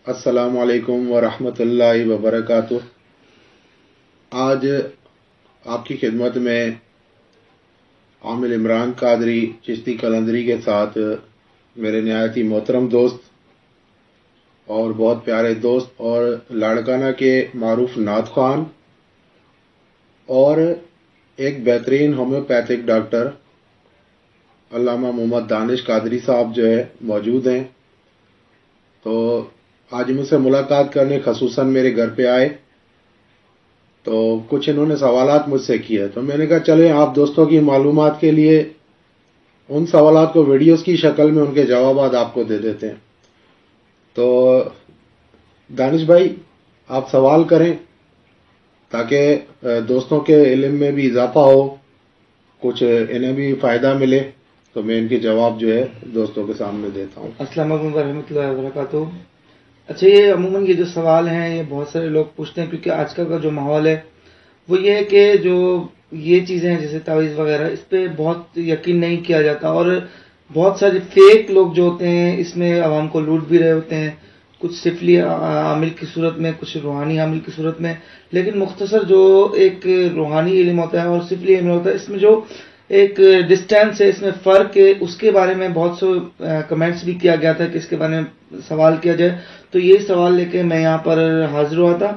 السلام علیکم ورحمۃ اللہ وبرکاتہ۔ آج آپ کی خدمت میں عامل عمران قادری چشتی قلندری کے ساتھ میرے نہایت ہی محترم دوست اور بہت پیارے دوست اور لاڑکانہ کے معروف نعت خوان اور ایک بہترین ہومیوپیتھک ڈاکٹر علامہ محمد دانش قادری صاحب جو ہے موجود ہیں۔ تو آج مجھ سے ملاقات کرنے خصوصاً میرے گھر پہ آئے تو کچھ انہوں نے سوالات مجھ سے کیے، تو میں نے کہا چلیں آپ دوستوں کی معلومات کے لیے ان سوالات کو ویڈیوز کی شکل میں ان کے جوابات آپ کو دے دیتے ہیں۔ تو دانش بھائی آپ سوال کریں تاکہ دوستوں کے علم میں بھی اضافہ ہو، کچھ انہیں بھی فائدہ ملے، تو میں ان کے جواب جو ہے دوستوں کے سامنے دیتا ہوں۔ السلام علیکم ورحمۃ اللہ وبرکاتہ۔ اچھا، یہ عموماً یہ جو سوال ہیں یہ بہت سارے لوگ پوچھتے ہیں، کیونکہ آج کل کا جو ماحول ہے وہ یہ ہے کہ جو یہ چیزیں ہیں جیسے تعویذ وغیرہ، اس پہ بہت یقین نہیں کیا جاتا، اور بہت سارے فیک لوگ جو ہوتے ہیں اس میں عوام کو لوٹ بھی رہے ہوتے ہیں، کچھ سفلی عامل کی صورت میں، کچھ روحانی عامل کی صورت میں۔ لیکن مختصر جو ایک روحانی علم ہوتا ہے اور سفلی علم ہوتا ہے، اس میں جو ایک ڈسٹینس ہے، اس میں فرق ہے، اس کے بارے میں بہت سے کمنٹس بھی کیا گیا تھا کہ اس کے بارے میں سوال کیا جائے، تو یہ سوال لے کے میں یہاں پر حاضر ہوا تھا۔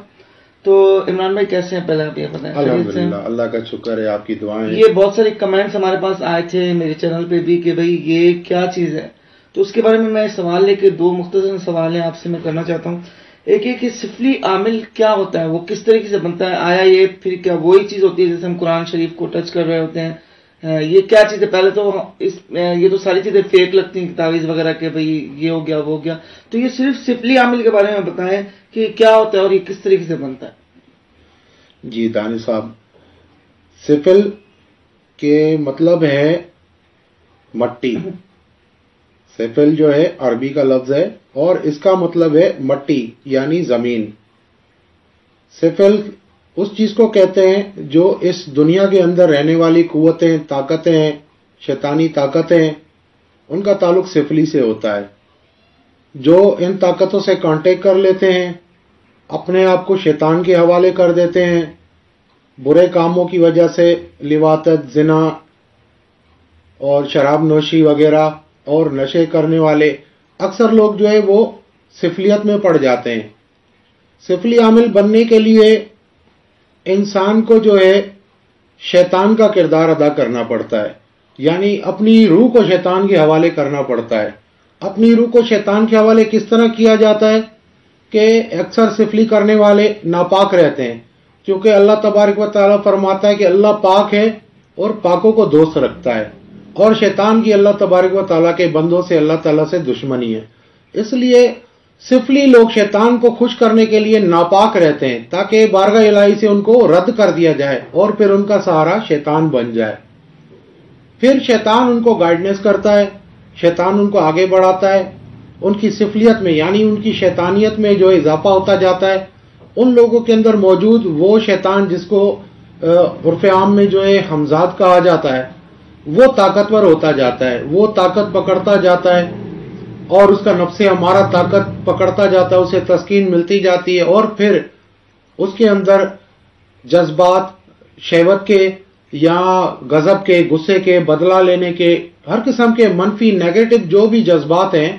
تو عمران بھائی کیسے ہیں؟ پہلے آپ یہ بتائیں۔ الحمدللہ، اللہ کا شکر ہے، آپ کی دعائیں۔ یہ بہت سارے کمنٹس ہمارے پاس آئے تھے میرے چینل پہ بھی کہ بھائی یہ کیا چیز ہے، تو اس کے بارے میں سوال لے کے دو مختصر سوال ہیں آپ سے میں کرنا چاہتا ہوں۔ ایک یہ کہ سفلی عامل کیا ہوتا ہے، وہ کس طریقے سے بنتا ہے، آیا یہ پھر کیا وہی چیز ہوتی ہے جیسے ہم قرآن شریف کو ٹچ کر رہے ہوتے ہیں، یہ کیا چیز ہے؟ پہلے تو یہ تو ساری چیزیں فیک لگتی ہیں، تعویذ وغیرہ کے بھائی یہ ہو گیا وہ ہو گیا، تو یہ صرف سفلی عامل کے بارے میں بتائیں کہ کیا ہوتا ہے اور یہ کس طریقے سے بنتا ہے۔ جی دانش صاحب، سفل کے مطلب ہے مٹی۔ سفل جو ہے عربی کا لفظ ہے اور اس کا مطلب ہے مٹی یعنی زمین۔ سفل اس چیز کو کہتے ہیں جو اس دنیا کے اندر رہنے والی قوتیں، طاقتیں، شیطانی طاقتیں، ان کا تعلق سفلی سے ہوتا ہے، جو ان طاقتوں سے کانٹیکٹ کر لیتے ہیں، اپنے آپ کو شیطان کے حوالے کر دیتے ہیں، برے کاموں کی وجہ سے لواطت، زنا اور شراب نوشی وغیرہ اور نشے کرنے والے اکثر لوگ جو ہے وہ سفلیت میں پڑ جاتے ہیں۔ سفلی عامل بننے کے لیے انسان کو جو ہے شیطان کا کردار ادا کرنا پڑتا ہے، یعنی اپنی روح کو شیطان کے حوالے کرنا پڑتا ہے۔ اپنی روح کو شیطان کے حوالے کس طرح کیا جاتا ہے کہ اکثر سفلی کرنے والے ناپاک رہتے ہیں، کیونکہ اللہ تبارک و تعالیٰ فرماتا ہے کہ اللہ پاک ہے اور پاکوں کو دوست رکھتا ہے، اور شیطان کی اللہ تبارک و تعالیٰ کے بندوں سے اللہ تعالیٰ سے دشمنی ہے۔ اس لیے سفلی لوگ شیطان کو خوش کرنے کے لیے ناپاک رہتے ہیں تاکہ بارگاہ الہی سے ان کو رد کر دیا جائے اور پھر ان کا سہارا شیطان بن جائے۔ پھر شیطان ان کو گائیڈنس کرتا ہے، شیطان ان کو آگے بڑھاتا ہے، ان کی سفلیت میں یعنی ان کی شیطانیت میں جو اضافہ ہوتا جاتا ہے۔ ان لوگوں کے اندر موجود وہ شیطان جس کو عرف عام میں جو ہے حمزاد کہا جاتا ہے، وہ طاقتور ہوتا جاتا ہے، وہ طاقت پکڑتا جاتا ہے اور اس کا نفس ہمارا طاقت پکڑتا جاتا ہے، اسے تسکین ملتی جاتی ہے، اور پھر اس کے اندر جذبات شہوت کے یا غضب کے، غصے کے، بدلہ لینے کے، ہر قسم کے منفی نیگیٹو جو بھی جذبات ہیں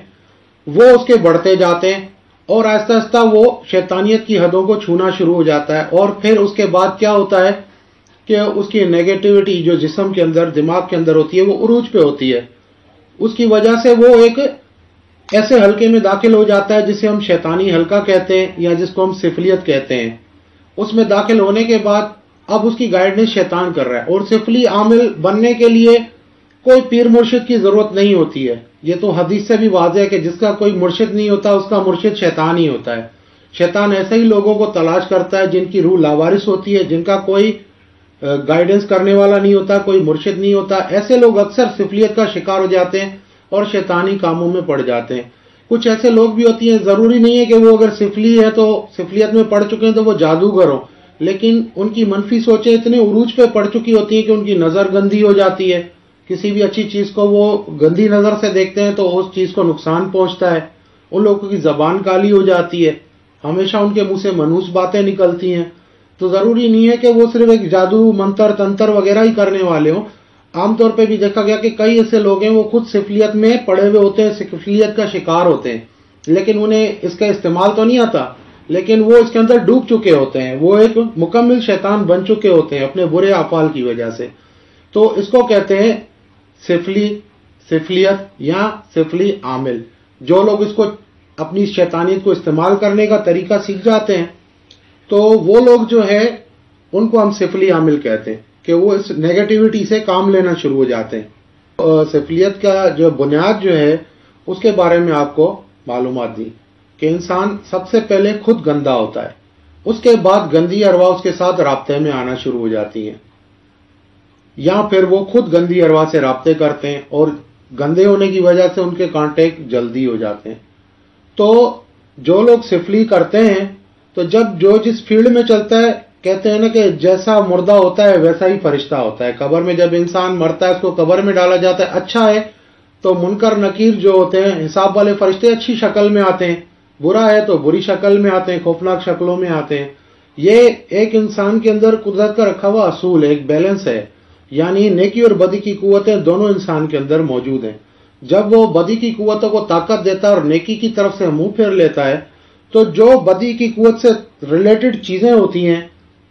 وہ اس کے بڑھتے جاتے ہیں، اور آہستہ آہستہ وہ شیطانیت کی حدوں کو چھونا شروع ہو جاتا ہے۔ اور پھر اس کے بعد کیا ہوتا ہے کہ اس کی نیگیٹیوٹی جو جسم کے اندر، دماغ کے اندر ہوتی ہے، وہ عروج پہ ہوتی ہے۔ اس کی وجہ سے وہ ایک ایسے حلقے میں داخل ہو جاتا ہے جسے ہم شیطانی حلقہ کہتے ہیں یا جس کو ہم سفلیت کہتے ہیں۔ اس میں داخل ہونے کے بعد اب اس کی گائیڈنس شیطان کر رہا ہے، اور سفلی عامل بننے کے لیے کوئی پیر مرشد کی ضرورت نہیں ہوتی ہے۔ یہ تو حدیث سے بھی واضح ہے کہ جس کا کوئی مرشد نہیں ہوتا اس کا مرشد شیطان ہی ہوتا ہے۔ شیطان ایسے ہی لوگوں کو تلاش کرتا ہے جن کی روح لاوارث ہوتی ہے، جن کا کوئی گائیڈنس کرنے والا نہیں ہوتا، کوئی مرشد نہیں ہوتا۔ ایسے لوگ اکثر سفلیت کا شکار ہو جاتے ہیں اور شیطانی کاموں میں پڑ جاتے ہیں۔ کچھ ایسے لوگ بھی ہوتی ہیں، ضروری نہیں ہے کہ وہ اگر سفلی ہے تو سفلیت میں پڑ چکے ہیں تو وہ جادوگر ہوں، لیکن ان کی منفی سوچیں اتنے عروج پہ پڑ چکی ہوتی ہیں کہ ان کی نظر گندی ہو جاتی ہے، کسی بھی اچھی چیز کو وہ گندی نظر سے دیکھتے ہیں تو اس چیز کو نقصان پہنچتا ہے، ان لوگوں کی زبان کالی ہو جاتی ہے، ہمیشہ ان کے منہ سے منحوس باتیں نکلتی ہیں. تو ضروری نہیں ہے کہ وہ صرف ایک جادو منتر تنتر وغیرہ ہی کرنے والے ہوں. عام طور پہ بھی دیکھا گیا کہ کئی ایسے لوگ ہیں وہ خود سفلیت میں پڑے ہوئے ہوتے ہیں، سفلیت کا شکار ہوتے ہیں، لیکن انہیں اس کا استعمال تو نہیں آتا، لیکن وہ اس کے اندر ڈوب چکے ہوتے ہیں، وہ ایک مکمل شیطان بن چکے ہوتے ہیں اپنے برے افعال کی وجہ سے. تو اس کو کہتے ہیں سفلیت یا سفلی عامل. جو لوگ اس کو اپنی شیطانیت کو استعمال کرنے کا طریقہ سیکھ جاتے ہیں تو وہ لوگ جو ہے ان کو ہم سفلی عامل کہتے ہیں کہ وہ اس نیگیٹیوٹی سے کام لینا شروع ہو جاتے ہیں. سفلیت کا جو بنیاد جو ہے اس کے بارے میں آپ کو معلومات دی کہ انسان سب سے پہلے خود گندا ہوتا ہے، اس کے بعد گندی ارواح اس کے ساتھ رابطے میں آنا شروع ہو جاتی ہیں، یا پھر وہ خود گندی ارواح سے رابطے کرتے ہیں اور گندے ہونے کی وجہ سے ان کے کانٹیکٹ جلدی ہو جاتے ہیں. تو جو لوگ سفلی کرتے ہیں تو جب جو جس فیلڈ میں چلتا ہے، کہتے ہیں نا کہ جیسا مردہ ہوتا ہے ویسا ہی فرشتہ ہوتا ہے. قبر میں جب انسان مرتا ہے اس کو قبر میں ڈالا جاتا ہے، اچھا ہے تو منکر نکیر جو ہوتے ہیں حساب والے فرشتے اچھی شکل میں آتے ہیں، برا ہے تو بری شکل میں آتے ہیں، خوفناک شکلوں میں آتے ہیں. یہ ایک انسان کے اندر قدرت کا رکھا ہوا اصول ہے، ایک بیلنس ہے، یعنی نیکی اور بدی کی قوتیں دونوں انسان کے اندر موجود ہیں. جب وہ بدی کی قوتوں کو طاقت دیتا ہے اور نیکی کی طرف سے منہ پھیر لیتا ہے تو جو بدی کی قوت سے ریلیٹڈ چیزیں ہوتی ہیں،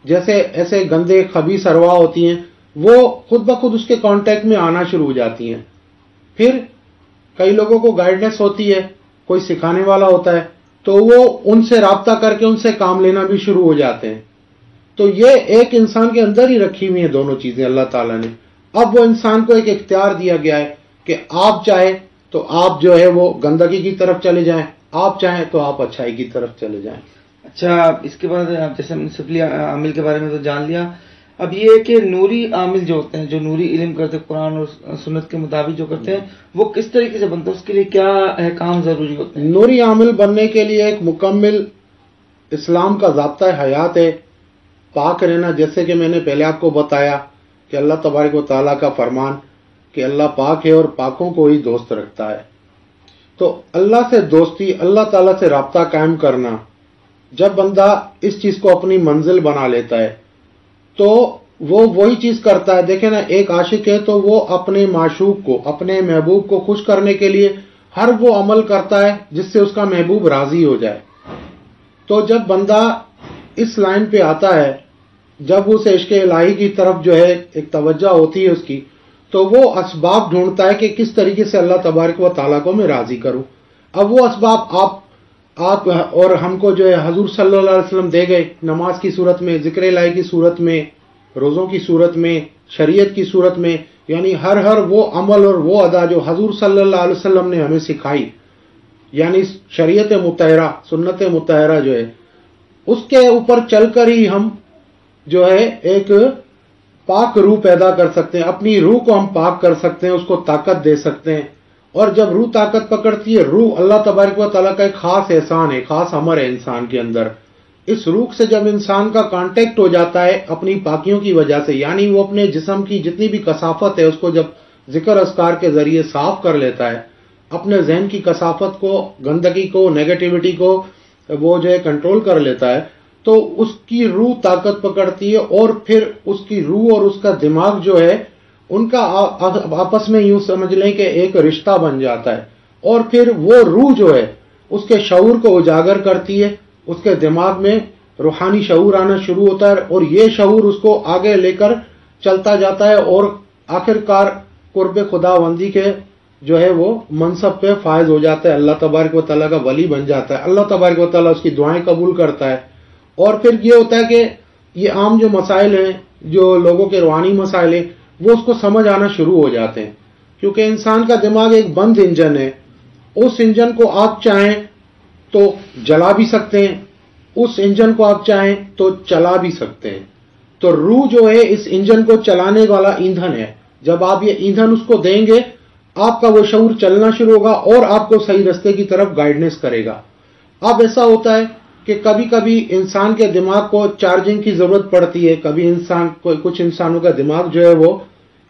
جیسے ایسے گندے خبیث ارواح ہوتی ہیں، وہ خود بخود اس کے کانٹیکٹ میں آنا شروع ہو جاتی ہیں. پھر کئی لوگوں کو گائیڈنس ہوتی ہے، کوئی سکھانے والا ہوتا ہے تو وہ ان سے رابطہ کر کے ان سے کام لینا بھی شروع ہو جاتے ہیں. تو یہ ایک انسان کے اندر ہی رکھی ہوئی ہیں دونوں چیزیں اللہ تعالیٰ نے. اب وہ انسان کو ایک اختیار دیا گیا ہے کہ آپ چاہے تو آپ جو ہے وہ گندگی کی طرف چلے جائیں، آپ چاہیں تو آپ اچھائی کی طرف چلے جائیں. اچھا، اس کے بعد جیسے ہم نے سفلی عامل کے بارے میں تو جان لیا، اب یہ ہے کہ نوری عامل جو ہوتے ہیں، جو نوری علم کرتے ہیں، قرآن اور سنت کے مطابق جو کرتے ہیں، وہ کس طریقے سے بنتے ہیں؟ اس کے لیے کیا احکام ضروری ہوتے ہیں؟ نوری عامل بننے کے لیے ایک مکمل اسلام کا ضابطہ حیات ہے، پاک رہنا. جیسے کہ میں نے پہلے آپ کو بتایا کہ اللہ تبارک و تعالیٰ کا فرمان کہ اللہ پاک ہے اور پاکوں کو ہی دوست رکھتا ہے. تو اللہ سے دوستی، اللہ تعالیٰ سے رابطہ قائم کرنا، جب بندہ اس چیز کو اپنی منزل بنا لیتا ہے تو وہ وہی چیز کرتا ہے. دیکھیں نا، ایک عاشق ہے تو وہ اپنے معشوق کو، اپنے محبوب کو خوش کرنے کے لیے ہر وہ عمل کرتا ہے جس سے اس کا محبوب راضی ہو جائے. تو جب بندہ اس لائن پہ آتا ہے، جب اسے عشق الہی کی طرف جو ہے ایک توجہ ہوتی ہے اس کی، تو وہ اسباب ڈھونڈتا ہے کہ کس طریقے سے اللہ تبارک و تعالیٰ کو میں راضی کروں. اب وہ اسباب آپ اور ہم کو جو ہے حضور صلی اللہ علیہ وسلم دے گئے، نماز کی صورت میں، ذکر الہی کی صورت میں، روزوں کی صورت میں، شریعت کی صورت میں، یعنی ہر وہ عمل اور وہ ادا جو حضور صلی اللہ علیہ وسلم نے ہمیں سکھائی، یعنی شریعت مطہرہ، سنت مطہرہ جو ہے، اس کے اوپر چل کر ہی ہم جو ہے ایک پاک روح پیدا کر سکتے ہیں. اپنی روح کو ہم پاک کر سکتے ہیں، اس کو طاقت دے سکتے ہیں. اور جب روح طاقت پکڑتی ہے، روح اللہ تبارک و تعالیٰ کا ایک خاص احسان ہے، خاص امر ہے انسان کے اندر. اس روح سے جب انسان کا کانٹیکٹ ہو جاتا ہے اپنی پاکیوں کی وجہ سے، یعنی وہ اپنے جسم کی جتنی بھی کثافت ہے اس کو جب ذکر اذکار کے ذریعے صاف کر لیتا ہے، اپنے ذہن کی کثافت کو، گندگی کو، نیگیٹیوٹی کو وہ جو ہے کنٹرول کر لیتا ہے، تو اس کی روح طاقت پکڑتی ہے اور پھر اس کی روح اور اس کا دماغ جو ہے ان کا آپس میں یوں سمجھ لیں کہ ایک رشتہ بن جاتا ہے. اور پھر وہ روح جو ہے اس کے شعور کو اجاگر کرتی ہے، اس کے دماغ میں روحانی شعور آنا شروع ہوتا ہے اور یہ شعور اس کو آگے لے کر چلتا جاتا ہے اور آخرکار قرب خدا بندی کے جو ہے وہ منصب پہ فائز ہو جاتا ہے، اللہ تبارک و تعالیٰ کا ولی بن جاتا ہے. اللہ تبارک و تعالیٰ اس کی دعائیں قبول کرتا ہے. اور پھر یہ ہوتا ہے کہ یہ عام جو مسائل ہیں، جو لوگوں کے روحانی مسائل ہیں، وہ اس کو سمجھ آنا شروع ہو جاتے ہیں، کیونکہ انسان کا دماغ ایک بند انجن ہے. اس انجن کو آپ چاہیں تو جلا بھی سکتے ہیں، اس انجن کو آپ چاہیں تو چلا بھی سکتے ہیں. تو روح جو ہے اس انجن کو چلانے والا ایندھن ہے. جب آپ یہ ایندھن اس کو دیں گے، آپ کا وہ شعور چلنا شروع ہوگا اور آپ کو صحیح رستے کی طرف گائیڈنس کرے گا. اب ایسا ہوتا ہے کہ کبھی کبھی انسان کے دماغ کو چارجنگ کی ضرورت پڑتی ہے. کبھی کچھ انسانوں کا دماغ جو ہے وہ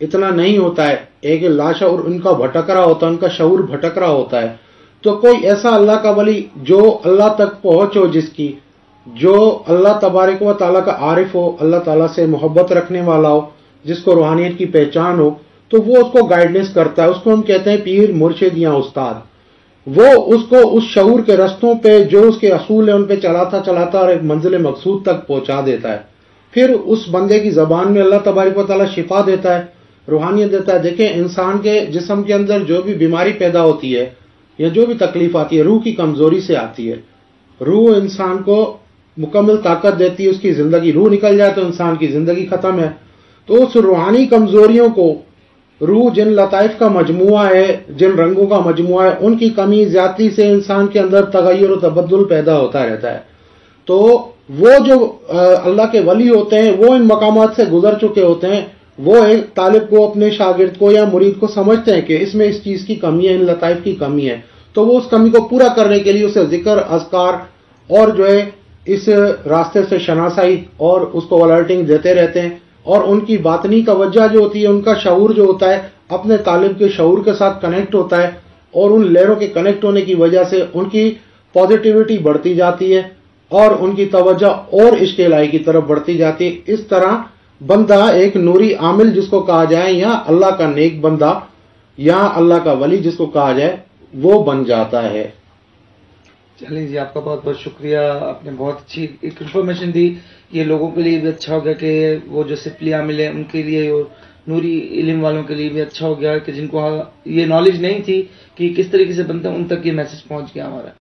اتنا نہیں ہوتا ہے، ایک لاشعور ان کا بھٹک رہا ہوتا ہے، ان کا شعور بھٹک رہا ہوتا ہے. تو کوئی ایسا اللہ کا ولی جو اللہ تک پہنچ ہو، جس کی جو اللہ تبارک و تعالیٰ کا عارف ہو، اللہ تعالیٰ سے محبت رکھنے والا ہو، جس کو روحانیت کی پہچان ہو، تو وہ اس کو گائیڈنس کرتا ہے. اس کو ہم کہتے ہیں پیر، مرشد یا استاد. وہ اس کو اس شعور کے رستوں پہ جو اس کے اصول ہیں ان پہ چلاتا اور ایک منزل مقصود تک پہنچا دیتا ہے. پھر اس بندے کی زبان میں اللہ تبارک و تعالیٰ شفا دیتا ہے، روحانیت دیتا ہے. دیکھیں انسان کے جسم کے اندر جو بھی بیماری پیدا ہوتی ہے یا جو بھی تکلیف آتی ہے، روح کی کمزوری سے آتی ہے. روح انسان کو مکمل طاقت دیتی ہے، اس کی زندگی. روح نکل جائے تو انسان کی زندگی ختم ہے. تو اس روحانی کمزوریوں کو روح جن لطائف کا مجموعہ ہے، جن رنگوں کا مجموعہ ہے، ان کی کمی زیادتی سے انسان کے اندر تغیر و تبدل پیدا ہوتا رہتا ہے. تو وہ جو اللہ کے ولی ہوتے ہیں وہ ان مقامات سے گزر چکے ہوتے ہیں. وہ ایک طالب کو، اپنے شاگرد کو یا مرید کو سمجھتے ہیں کہ اس میں اس چیز کی کمی ہے، ان لطائف کی کمی ہے. تو وہ اس کمی کو پورا کرنے کے لیے اسے ذکر، اذکار اور جو ہے اس راستے سے شناسائی اور اس کو الرٹنگ دیتے رہتے ہیں. اور ان کی باطنی توجہ جو ہوتی ہے، ان کا شعور جو ہوتا ہے اپنے طالب کے شعور کے ساتھ کنیکٹ ہوتا ہے، اور ان لہروں کے کنیکٹ ہونے کی وجہ سے ان کی پازیٹیوٹی بڑھتی جاتی ہے اور ان کی توجہ اور عشق الہی کی طرف بڑھتی جاتی ہے. اس طرح بندہ ایک نوری عامل جس کو کہا جائے، یا اللہ کا نیک بندہ یا اللہ کا ولی جس کو کہا جائے، وہ بن جاتا ہے. چلیے جی، آپ کا بہت بہت شکریہ. آپ نے بہت اچھی ایک انفارمیشن دی. یہ لوگوں کے لیے بھی اچھا ہو گیا کہ وہ جو سپلی عامل ہیں ان کے لیے، اور نوری علم والوں کے لیے بھی اچھا ہو گیا کہ جن کو یہ نالج نہیں تھی کہ کس طریقے سے بنتا ہے، ان تک یہ میسج پہنچ گیا ہمارا.